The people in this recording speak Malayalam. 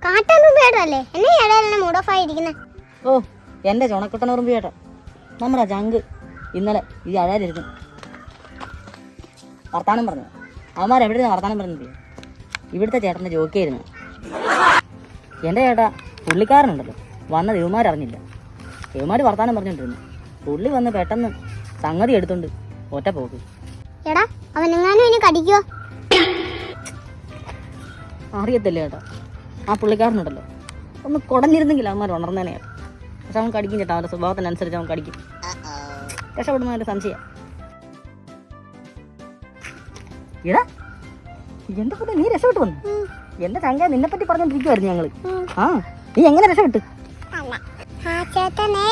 കാട്ടാനുറുമ്പിയേട്ടല്ലേ എന്നെ ഏടാ മൂഡ് ഓഫ് ആയിരിക്കുന്നത്. ഓ എൻ്റെ ചുണക്കുട്ടനുറുമ്പിയേട്ടൻ നമ്മുടെ ചങ്ക് ഇന്നലെ ഈ അഴാലിരുന്നു വർത്താനം പറഞ്ഞു. അവന്മാർ എവിടെ നിന്ന് വർത്താനം പറഞ്ഞില്ലേ? ഇവിടുത്തെ ചേട്ടൻ്റെ ജോക്കിയായിരുന്നു. എൻ്റെ ചേട്ടാ പുള്ളിക്കാരനുണ്ടല്ലോ വന്നത് ഇവന്മാരറിഞ്ഞില്ല. ഇവന്മാർ വർത്താനം പറഞ്ഞുകൊണ്ടിരുന്നു. പുള്ളി വന്ന് പെട്ടെന്ന് സംഗതി എടുത്തോണ്ട് ഒറ്റ പോക്ക്. എടാ അവൻ എങ്ങാനും ഇനി കടിക്കോ? അറിയത്തില്ല ചേട്ടാ. ആ പുള്ളിക്കാരനുണ്ടല്ലോ ഒന്ന് കുടഞ്ഞിരുന്നെങ്കിൽ അവന്മാർ ഉണർന്നേനെ. പക്ഷെ അവൻ കടിക്കും ചേട്ടാ. അവൻ്റെ സ്വഭാവത്തിനനുസരിച്ച് അവൻ കടിക്കും. രക്ഷപ്പെടുന്ന എൻ്റെ സംശയം. എടാ എന്റെ കൂടെ നീ രക്ഷപ്പെട്ടു വന്നു. എന്റെ ചങ്ക നിന്നെ പറ്റി പറഞ്ഞോണ്ടിരിക്കുവായിരുന്നു ഞങ്ങള്. ആ നീ എങ്ങനെ രക്ഷപ്പെട്ടു? ചേട്ടനേ